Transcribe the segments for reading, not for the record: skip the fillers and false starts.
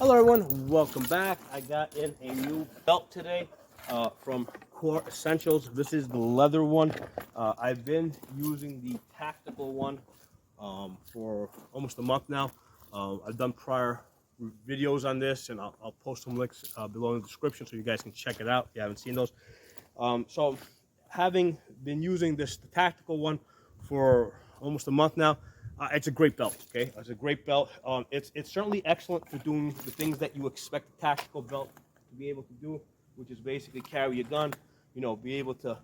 Hello everyone, welcome back. I got in a new belt today from Core Essentials. This is the leather one. I've been using the tactical one for almost a month now. I've done prior videos on this, and I'll post some links below in the description so you guys can check it out if you haven't seen those. So having been using the tactical one for almost a month now, it's a great belt, okay? It's a great belt. It's certainly excellent for doing the things that you expect a tactical belt to be able to do, which is basically carry your gun, be able to,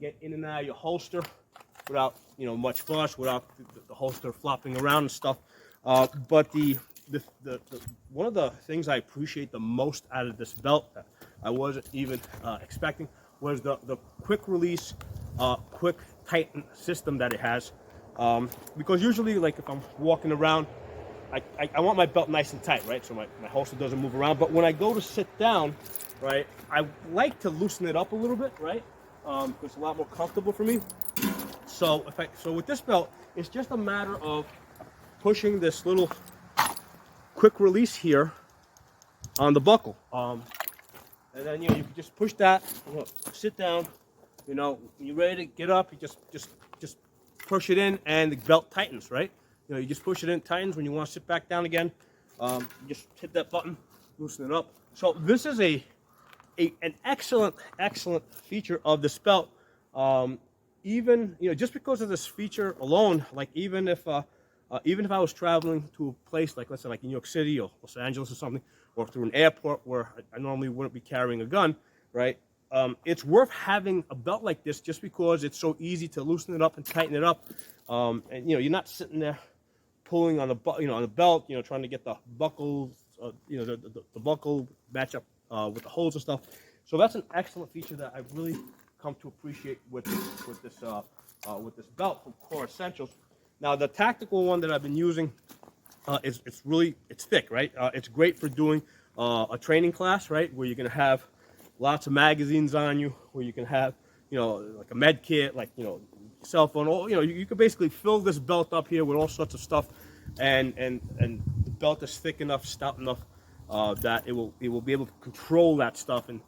get in and out of your holster without, much fuss, without the holster flopping around and stuff. But the one of the things I appreciate the most out of this belt that I wasn't even expecting was the quick release, quick tighten system that it has. Because usually, like if I'm walking around, I want my belt nice and tight, right? So my holster doesn't move around. But when I go to sit down, right, I like to loosen it up a little bit, right? Because it's a lot more comfortable for me. So with this belt, it's just a matter of pushing this little quick release here on the buckle. And then you can just push that, sit down, when you're ready to get up, you just push it in and the belt tightens, right? You just push it in, tightens. When you want to sit back down again, you just hit that button, loosen it up. So this is an excellent feature of this belt. Even just because of this feature alone, like even if I was traveling to a place like, let's say like in New York City or Los Angeles or something, or through an airport where I normally wouldn't be carrying a gun, right? It's worth having a belt like this just because it's so easy to loosen it up and tighten it up. And you're not sitting there pulling on the on the belt, trying to get the buckles, the buckle match up with the holes and stuff. So that's an excellent feature that I've really come to appreciate with this belt from Core Essentials. Now the tactical one that I've been using, it's thick, right? It's great for doing a training class, right, where you're gonna have lots of magazines on you, where you can have, like a med kit, like, cell phone, or, you can basically fill this belt up here with all sorts of stuff, and the belt is thick enough, stout enough, that it will be able to control that stuff and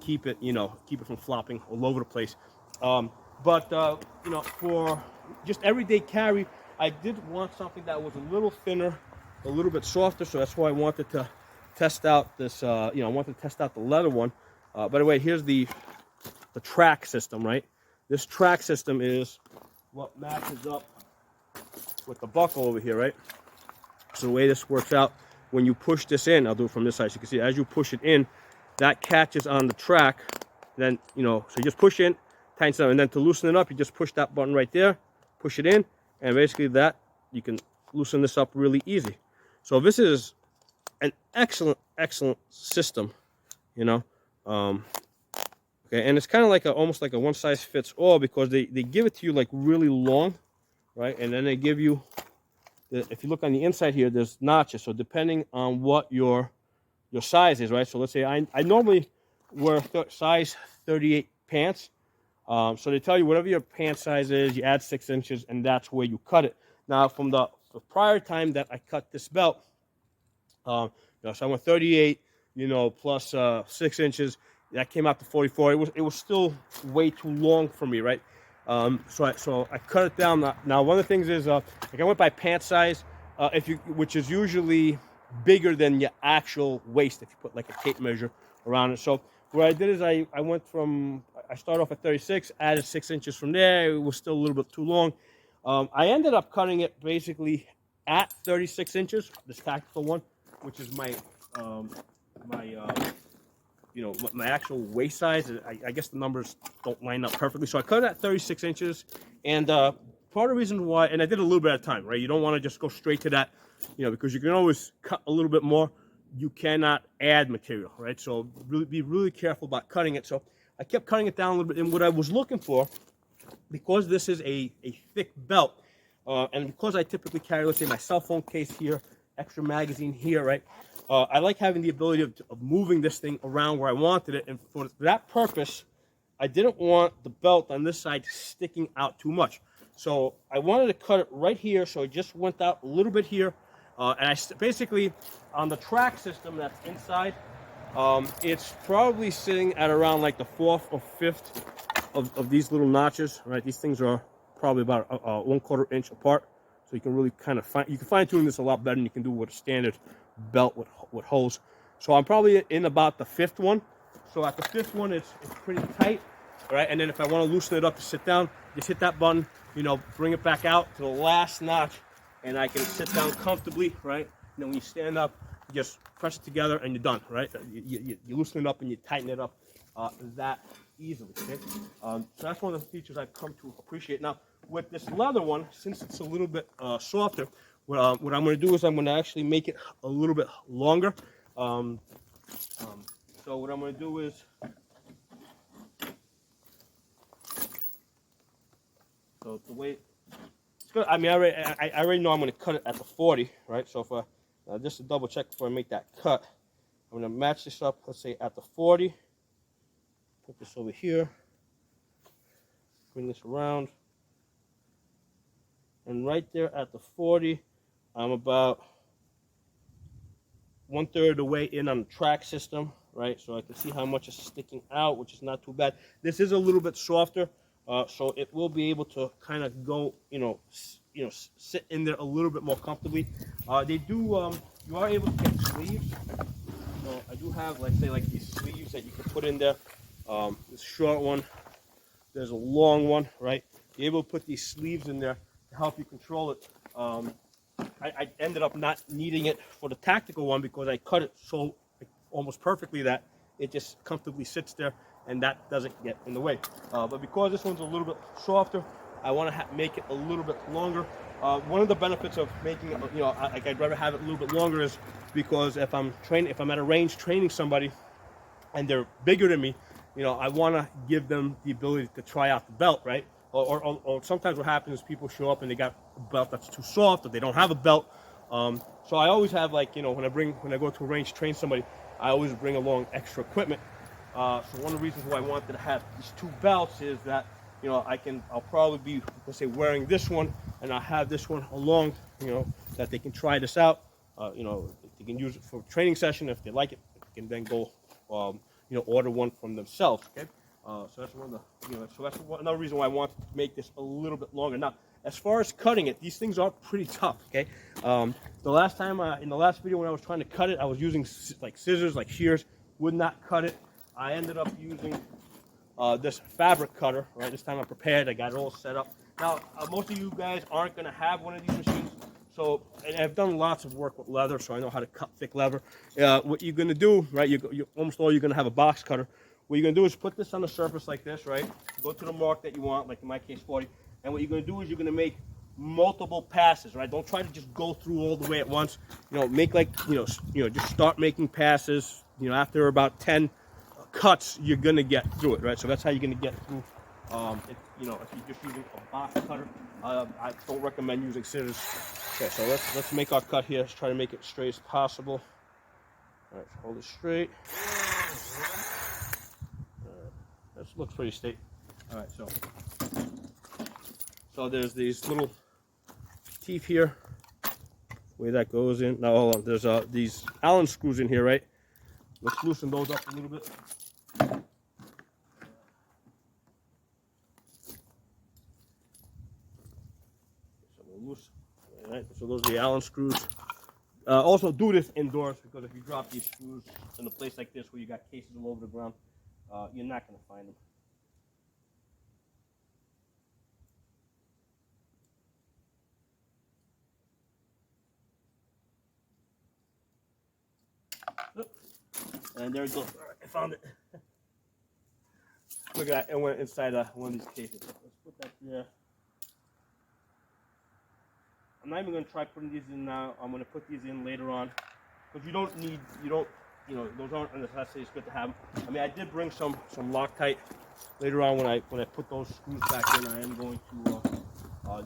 keep it, keep it from flopping all over the place. But for just everyday carry, I did want something that was a little thinner, a little bit softer, so that's why I wanted to test out this, I wanted to test out the leather one. By the way, here's the track system, right? This track system is what matches up with the buckle over here, right? So the way this works out, when you push this in, I'll do it from this side, so you can see as you push it in, that catches on the track. Then, so you just push in, tightens up, and then to loosen it up, you just push that button right there, push it in, and basically that, you can loosen this up really easy. So this is an excellent system, okay, and it's kind of like almost like a one size fits all, because they give it to you like really long, right? And then they give you, if you look on the inside here, there's notches. So depending on what your size is, right? So let's say I normally wear size 38 pants. So they tell you whatever your pant size is, you add 6 inches, and that's where you cut it. Now from the prior time that I cut this belt, so I went 38, plus 6 inches. That came out to 44. It was still way too long for me, right? So I cut it down. Now one of the things is, like I went by pant size, which is usually bigger than your actual waist if you put like a tape measure around it. So what I did is I started off at 36, added 6 inches from there. It was still a little bit too long. I ended up cutting it basically at 36 inches, this tactical one, which is my my actual waist size. I guess the numbers don't line up perfectly, so I cut it at 36 inches. And part of the reason why, and I did a little bit at a time, right? You don't want to just go straight to that, because you can always cut a little bit more. You cannot add material, right? So be really careful about cutting it. So I kept cutting it down a little bit. And what I was looking for, because this is a thick belt, and because I typically carry, let's say, my cell phone case here, extra magazine here, right? I like having the ability of moving this thing around where I wanted it. And for that purpose, I didn't want the belt on this side sticking out too much. So I wanted to cut it right here. So it just went out a little bit here. And basically on the track system that's inside, it's probably sitting at around like the 4th or 5th of these little notches, right? These things are probably about 1/4 inch apart, so you can really kind of fine tune this a lot better than you can do with a standard belt with holes. So I'm probably in about the 5th one. So at the 5th one, it's pretty tight, right? And then if I want to loosen it up to sit down, just hit that button, you know, bring it back out to the last notch, and I can sit down comfortably, right? And then when you stand up, you just press it together and you're done, right? You loosen it up and you tighten it up that easily, okay? So that's one of the features I've come to appreciate. Now, with this leather one, since it's a little bit softer, what I'm going to do is I'm going to actually make it a little bit longer. So what I'm going to do is, so the way it's good. I mean, I already know I'm going to cut it at the 40, right? So if I just to double check before I make that cut, I'm going to match this up. Let's say at the 40. Put this over here. Bring this around, and right there at the 40, I'm about 1/3 of the way in on the track system, right? So I can see how much is sticking out, which is not too bad. This is a little bit softer, so it will be able to kind of go, sit in there a little bit more comfortably. They do, you are able to get sleeves. So I do have, like, say, like these sleeves that you can put in there. This short one, there's a long one, right? You're able to put these sleeves in there to help you control it. I ended up not needing it for the tactical one because I cut it so almost perfectly that it just comfortably sits there and that doesn't get in the way. But because this one's a little bit softer, I want to make it a little bit longer. One of the benefits of making it, I'd rather have it a little bit longer is because if I'm at a range training somebody and they're bigger than me, I want to give them the ability to try out the belt, right? Or sometimes what happens is people show up and they got a belt that's too soft, or they don't have a belt. So I always have, like, when I go to a range to train somebody, I always bring along extra equipment. So one of the reasons why I wanted to have these 2 belts is that, I'll probably be, let's say, wearing this one, and I'll have this one along, that they can try this out. They can use it for a training session. If they like it, they can then go, order one from themselves. Okay. So that's one of the, so that's another reason why I want to make this a little bit longer. Now, as far as cutting it, these things are pretty tough. Okay. The last time, in the last video when I was trying to cut it, I was using like scissors, like shears, would not cut it. I ended up using this fabric cutter. Right. This time I'm prepared. I got it all set up. Now, most of you guys aren't going to have one of these machines. So, and I've done lots of work with leather, so I know how to cut thick leather. What you're going to do, right, almost all you're going to have a box cutter. What you're going to do is put this on the surface like this, right? Go to the mark that you want, like in my case 40. And what you're going to do is you're going to make multiple passes, right? Don't try to just go through all the way at once. Make like, just start making passes. After about 10 cuts, you're going to get through it, right? So that's how you're going to get through. If you're just using a box cutter, I don't recommend using scissors. Okay, so let's make our cut here. Let's try to make it straight as possible. All right, hold it straight. This looks pretty straight. All right, so there's these little teeth here. Where that goes in. Now hold on. There's these Allen screws in here, right? Let's loosen those up a little bit. Loose. All right, so those are the Allen screws. Also do this indoors, because if you drop these screws in a place like this where you got cases all over the ground, you're not going to find them. And there it goes. All right, I found it. Look at that. It went inside one of these cases. Let's put that there. I'm not even going to try putting these in now. I'm going to put these in later on, because those aren't a necessity. It's good to have them. I mean, I did bring some Loctite later on when I put those screws back in. I am going to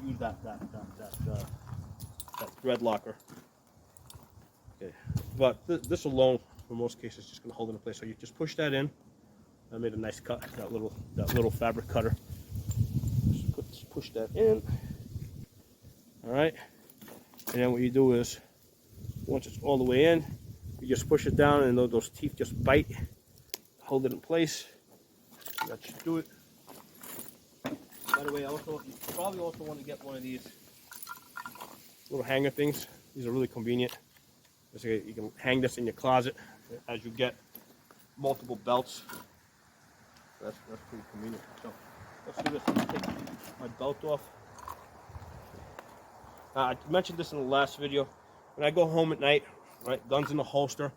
use that thread locker. Okay, but this alone, for most cases, is just going to hold it in place. So you just push that in. I made a nice cut. That little fabric cutter. Just push that in. All right, and then what you do is Once it's all the way in, you just push it down, and those teeth just bite, hold it in place. That should do it. By the way, also you probably also want to get one of these little hanger things. These are really convenient. You can hang this in your closet as you get multiple belts. That's pretty convenient. So let's do this. Let's take my belt off. I mentioned this in the last video. When I go home at night, right, gun's in the holster.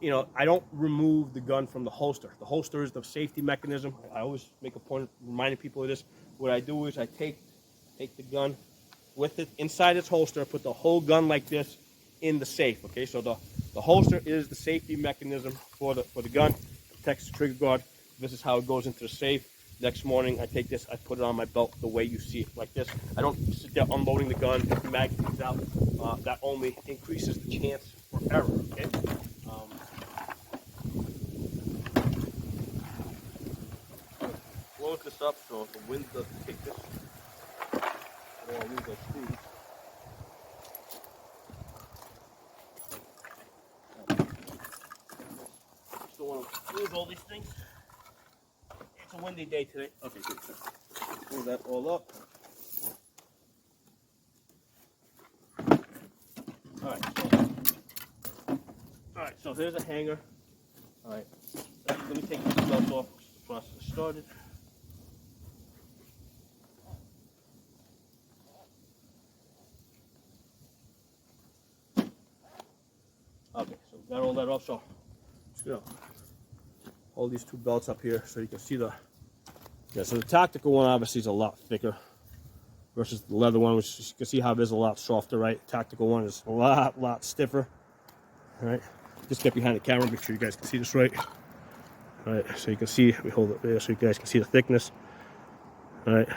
You know, I don't remove the gun from the holster. The holster is the safety mechanism. I always make a point of reminding people of this. What I do is I take the gun with it inside its holster, put the whole gun like this in the safe. Okay, so the holster is the safety mechanism for the gun. It protects the trigger guard. This is how it goes into the safe. Next morning, I take this, I put it on my belt the way you see it, like this. I don't sit there unloading the gun, get the magazines out. That only increases the chance for error. Okay. Close this up so the wind doesn't take this. Or I'll lose those screws. Still want to lose all these things. It's a windy day today. Okay, good. Pull that all up. Alright, so here's a hanger. Alright, let me take this belt off. The process started. Okay, so got all that off. So just gonna hold these two belts up here so you can see the. Yeah, so the tactical one obviously is a lot thicker versus the leather one, which you can see how it is a lot softer, right? Tactical one is a lot stiffer. All right, just get behind the camera, make sure you guys can see this right. All right, so you can see, we hold it there so you guys can see the thickness. All right.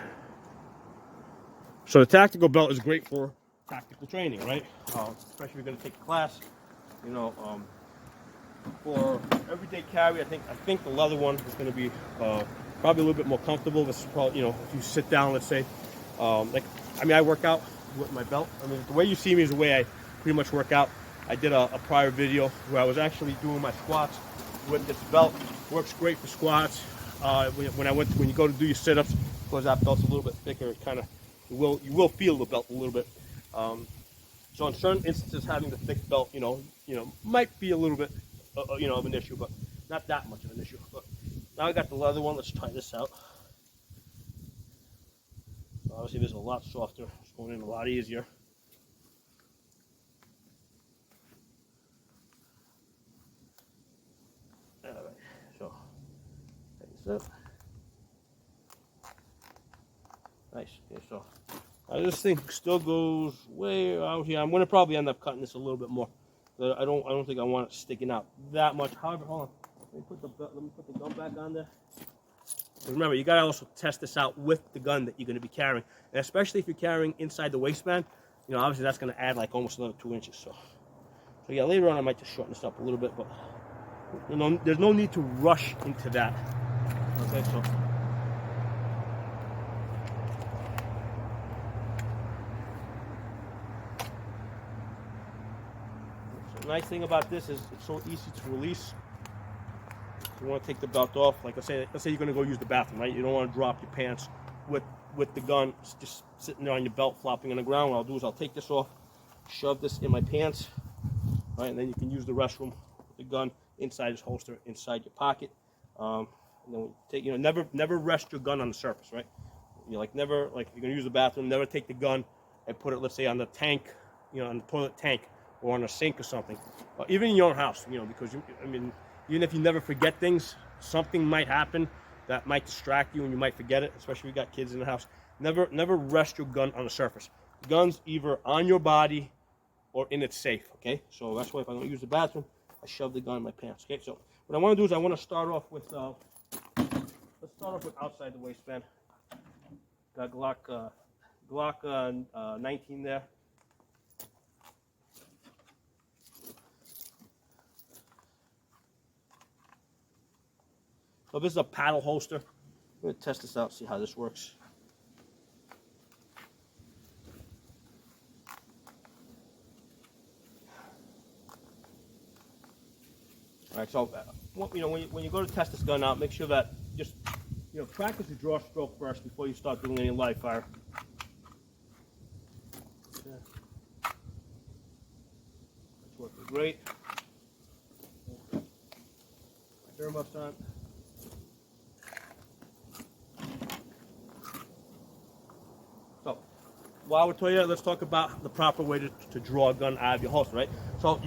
So the tactical belt is great for tactical training, right? Especially if you're going to take a class. You know, for everyday carry, I think the leather one is going to be probably a little bit more comfortable. This is probably, you know, if you sit down, let's say, I work out with my belt. I mean, the way you see me is the way I pretty much work out. I did a prior video where I was actually doing my squats with this belt. Works great for squats. When you go to do your sit-ups, because that belt's a little bit thicker, it kind of you will feel the belt a little bit. So in certain instances, having the thick belt, you know, might be a little bit, of an issue, but not that much of an issue. But now I got the leather one. Let's try this out. So obviously, this is a lot softer. It's going in a lot easier. All right. So take this up. Nice. Okay. So this thing still goes way out here. I'm going to probably end up cutting this a little bit more. But I don't think I want it sticking out that much. However, hold on. Let me put the gun back on there. Remember, you got to also test this out with the gun that you're going to be carrying. And especially if you're carrying inside the waistband, you know, obviously that's going to add like almost another 2 inches. So yeah, later on I might just shorten this up a little bit, but you know, there's no need to rush into that. Okay, so. The nice thing about this is it's so easy to release. You want to take the belt off, like let's say you're going to go use the bathroom, right? You don't want to drop your pants with the gun just sitting there on your belt, flopping on the ground. What I'll do is I'll take this off, shove this in my pants, right? And then you can use the restroom with the gun inside this holster, inside your pocket. And then take, you know, never rest your gun on the surface, right? You know, like never, like you're going to use the bathroom, never take the gun and put it, let's say, on the tank, you know, on the toilet tank or on a sink or something. Even in your own house, you know, because even if you never forget things, something might happen that might distract you and you might forget it, especially if you got kids in the house. Never rest your gun on the surface. The gun's either on your body or in its safe, okay? So that's why if I don't use the bathroom, I shove the gun in my pants, okay? So what I want to do is I want to start off with, let's start off with outside the waistband. Got Glock 19 there. So this is a paddle holster. I'm going to test this out, see how this works. All right, so you know, when you go to test this gun out, make sure that just, you know, practice your draw stroke first before you start doing any live fire. Okay. That's working great. Earmuffs on. So, while we're telling you, let's talk about the proper way to draw a gun out of your holster, right? So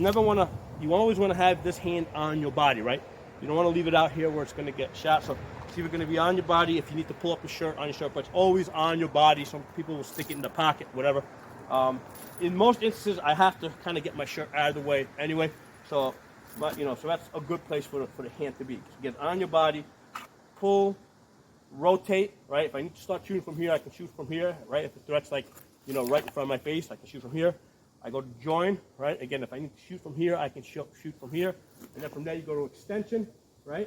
you always want to have this hand on your body, right? You don't want to leave it out here where it's going to get shot. So it's either going to be on your body. If you need to pull up your shirt, on your shirt, but it's always on your body. Some people will stick it in the pocket, whatever. In most instances, I have to kind of get my shirt out of the way anyway. So, but you know, so that's a good place for the hand to be. So get on your body, pull, rotate, right? If I need to start shooting from here, I can shoot from here, right? If the threat's like, you know, right in front of my face, I can shoot from here. I go to join, right? Again, if I need to shoot from here, I can shoot from here. And then from there, you go to extension, right?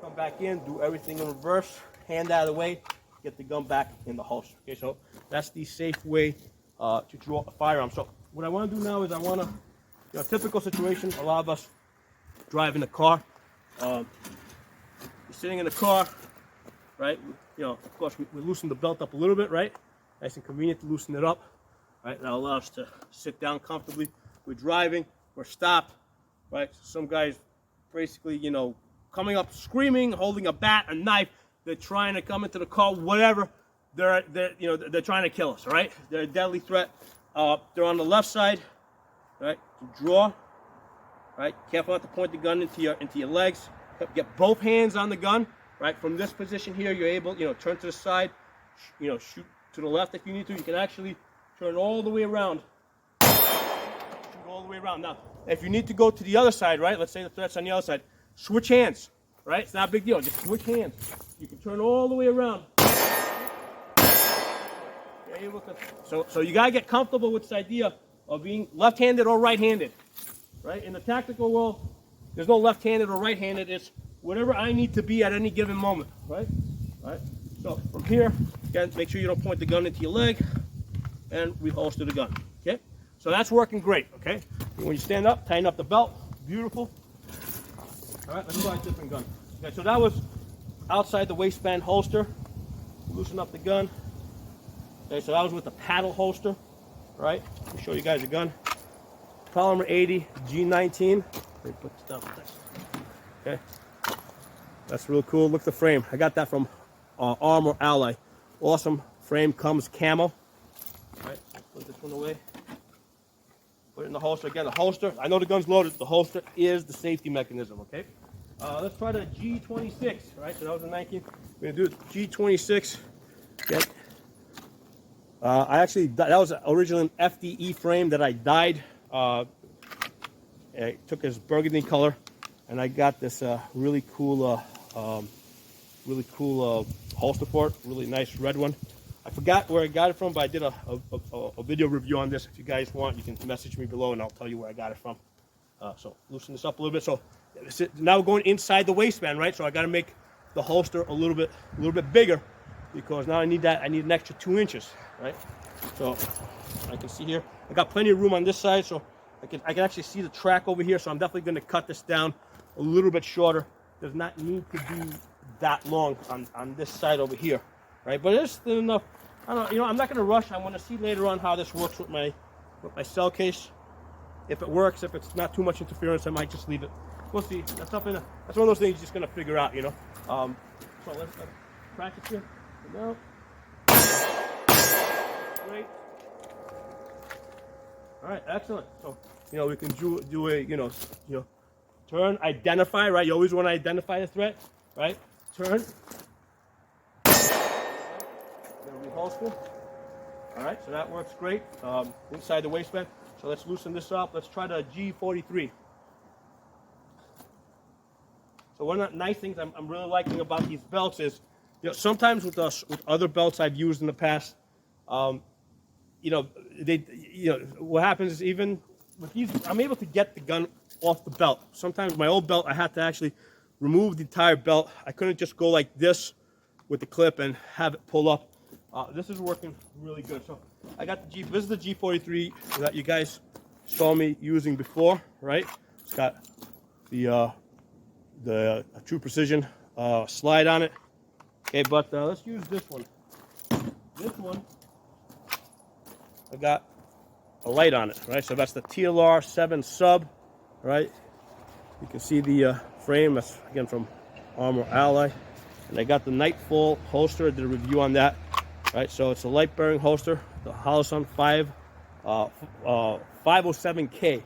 Come back in, do everything in reverse, hand out of the way, get the gun back in the holster. Okay, so that's the safe way to draw a firearm. So what I want to do now is I want to, you know, typical situation, a lot of us drive in a car. You're sitting in the car, right? You know, of course, we loosen the belt up a little bit, right? Nice and convenient to loosen it up, right? That allows us to sit down comfortably. We're driving, we're stopped, right? Some guys basically, you know, coming up screaming, holding a bat, a knife. They're trying to come into the car, whatever. They're trying to kill us, all right? They're a deadly threat. They're on the left side, right? To draw, right? Careful not to point the gun into your legs. Get both hands on the gun, right? From this position here, you're able, you know, turn to the side, you know, shoot to the left if you need to. You can actually turn all the way around. Shoot all the way around. Now, if you need to go to the other side, right? Let's say the threat's on the other side. Switch hands, right? It's not a big deal. Just switch hands. You can turn all the way around. You're able to, so you gotta get comfortable with this idea of being left-handed or right-handed, right? In the tactical world, there's no left-handed or right-handed. It's whatever I need to be at any given moment, right? All right. So from here, again, make sure you don't point the gun into your leg, and reholster the gun. Okay. So that's working great. Okay. And when you stand up, tighten up the belt. Beautiful. All right. Let's try a different gun. Okay. So that was outside the waistband holster. Loosen up the gun. Okay. So that was with the paddle holster. Right. Let me show you guys a gun. Polymer 80 G19. Let me put this down. Okay. That's real cool. Look at the frame. I got that from Armor Ally. Awesome frame, comes camo. All right, put this one away. Put it in the holster. Again, the holster, I know the gun's loaded. The holster is the safety mechanism, okay? Let's try the G26, right? So that was the 19. We're gonna do the G26. Okay. That was originally an FDE frame that I dyed. I took this burgundy color, and I got this really cool holster for it. Really nice red one. I forgot where I got it from, but I did a video review on this. If you guys want, you can message me below, and I'll tell you where I got it from. So loosen this up a little bit. So now we're going inside the waistband, right? So I got to make the holster a little bit bigger, because now I need an extra 2 inches, right? So I can see here, I got plenty of room on this side, so I can actually see the track over here. So I'm definitely going to cut this down a little bit shorter. Does not need to be that long on this side over here, right? But it's still enough. I don't know, you know, I'm not going to rush. I want to see later on how this works with my cell case. If it works, if it's not too much interference, I might just leave it. We'll see. That's one of those things you're just going to figure out, you know. So let's practice here. No. Great. All right, excellent. So, you know, we can do a, you know, turn, identify, right? You always want to identify the threat, right? Turn. Reholster. All right, so that works great. Inside the waistband. So let's loosen this up. Let's try the G43. So one of the nice things I'm really liking about these belts is, you know, sometimes with other belts I've used in the past, you know, what happens is, even with these, I'm able to get the gun off the belt. Sometimes my old belt, I had to actually remove the entire belt. I couldn't just go like this with the clip and have it pull up. This is working really good. So I got this is the G43 that you guys saw me using before, right? It's got the True Precision slide on it. Okay, but let's use this one. This one, I got a light on it, right? So that's the TLR 7 sub, right? You can see the frame. That's again from Armor Ally, and I got the Nightfall holster. I did a review on that, right? So it's a light-bearing holster, the Holosun 507K.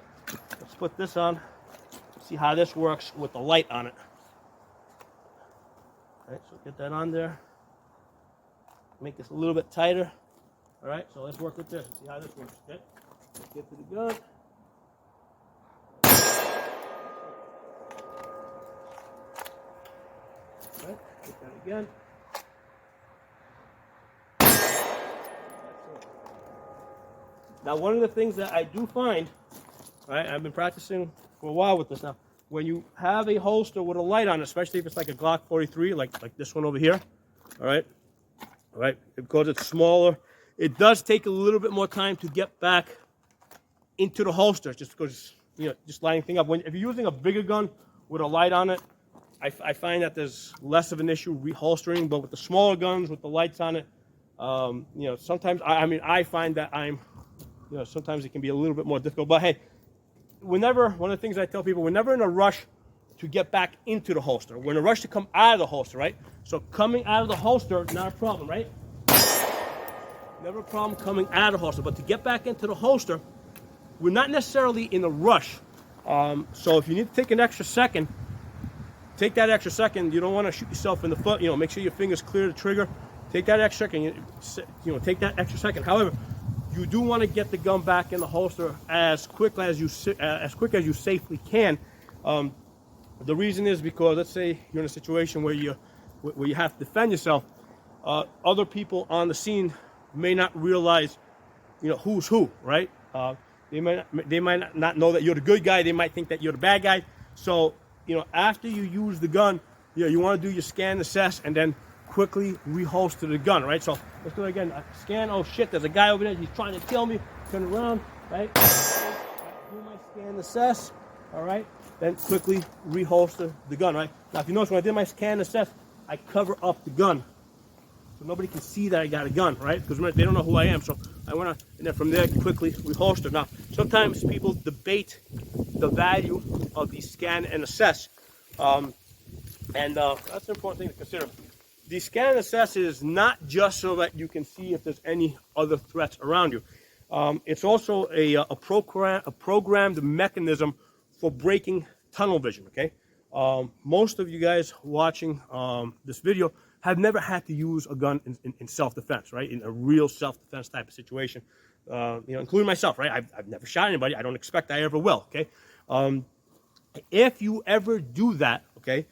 Let's put this on. See how this works with the light on it. All right, so get that on there. Make this a little bit tighter. All right, so let's work with this. See how this works. Okay, let's get to the gun. All right, get that again. Now, one of the things that I do find, right, I've been practicing for a while with this now, when you have a holster with a light on it, especially if it's like a Glock 43, like this one over here, all right, because it's smaller, it does take a little bit more time to get back into the holster, just because, you know, just lighting thing up. If you're using a bigger gun with a light on it, I find that there's less of an issue reholstering, but with the smaller guns with the lights on it, you know, sometimes, I find that you know, sometimes it can be a little bit more difficult. But hey, one of the things I tell people, we're never in a rush to get back into the holster. We're in a rush to come out of the holster, right? So coming out of the holster, not a problem, right? Never a problem coming out of the holster. But to get back into the holster, we're not necessarily in a rush. So if you need to take an extra second, take that extra second. You don't want to shoot yourself in the foot. You know, make sure your fingers clear the trigger. Take that extra second. You know, take that extra second. However, you do want to get the gun back in the holster as quick as you safely can. The reason is because, let's say you're in a situation where you have to defend yourself. Other people on the scene may not realize, you know, who's who, right? They might not know that you're the good guy. They might think that you're the bad guy. So, you know, after you use the gun, you know, you want to do your scan, assess, and then quickly reholster the gun, right? So let's do it again. Scan. Oh shit! There's a guy over there. He's trying to kill me. Turn around, right? Do my scan, assess. All right. Then quickly reholster the gun, right? Now, if you notice, when I did my scan, assess, I cover up the gun, so nobody can see that I got a gun, right? Because they don't know who I am. So I want to, and then from there, quickly reholster. Now, sometimes people debate the value of the scan and assess, and that's an important thing to consider. The scan and assess is not just so that you can see if there's any other threats around you. It's also a programmed mechanism for breaking tunnel vision, okay? Most of you guys watching this video have never had to use a gun in self-defense, right? In a real self-defense type of situation, you know, including myself, right? I've never shot anybody. I don't expect I ever will, okay? If you ever do that, okay,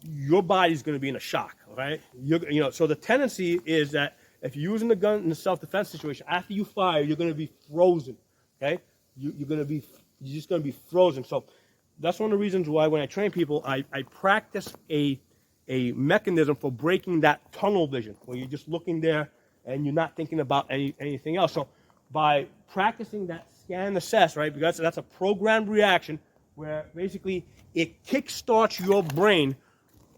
your body's going to be in a shock, right? You know, so the tendency is that if you're using the gun in a self-defense situation, after you fire, you're going to be frozen, okay? You're just going to be frozen. So that's one of the reasons why when I train people, I practice a mechanism for breaking that tunnel vision, where you're just looking there and you're not thinking about anything else. So by practicing that scan assess, right, because that's a programmed reaction where basically it kickstarts your brain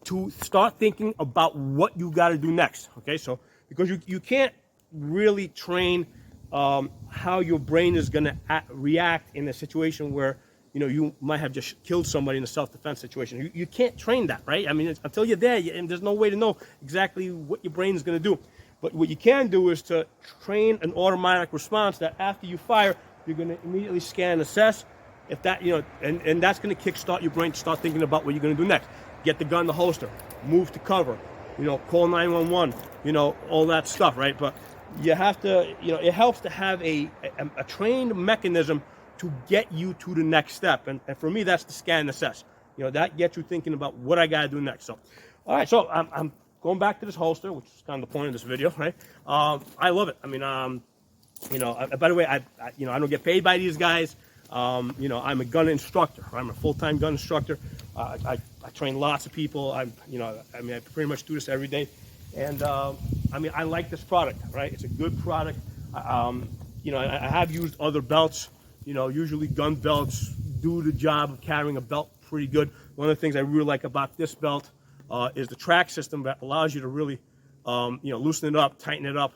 to start thinking about what you got to do next, okay? So because you can't really train how your brain is going to react in a situation where, you know, you might have just killed somebody in a self-defense situation. You can't train that, right? I mean, until you're there, and there's no way to know exactly what your brain is going to do. But what you can do is to train an automatic response that after you fire, you're going to immediately scan, assess. If that, you know, and that's going to kickstart your brain to start thinking about what you're going to do next. Get the gun in the holster, move to cover, you know, call 911, you know, all that stuff, right? But you have to, you know, it helps to have a trained mechanism to get you to the next step. And for me, that's the scan and assess. You know, that gets you thinking about what I got to do next. So, all right, so I'm going back to this holster, which is kind of the point of this video, right? I love it. I mean, you know, by the way, I don't get paid by these guys. You know, I'm a gun instructor. I'm a full-time gun instructor. I train lots of people. I pretty much do this every day. And, I mean, I like this product, right? It's a good product. You know, I have used other belts, you know, usually gun belts do the job of carrying a belt pretty good. One of the things I really like about this belt is the track system that allows you to really, loosen it up, tighten it up.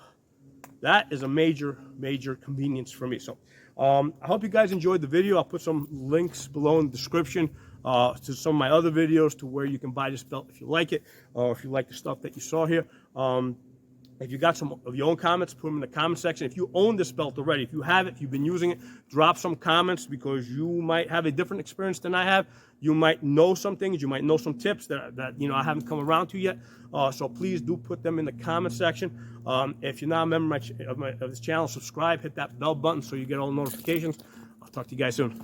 That is a major, major convenience for me. So I hope you guys enjoyed the video. I'll put some links below in the description to some of my other videos to where you can buy this belt if you like it, or if you like the stuff that you saw here. If you got some of your own comments, put them in the comment section. If you own this belt already, if you have it, if you've been using it, drop some comments, because you might have a different experience than I have. You might know some things, you might know some tips that I haven't come around to yet. So please do put them in the comment section. If you're not a member of this channel, subscribe, hit that bell button so you get all the notifications. I'll talk to you guys soon.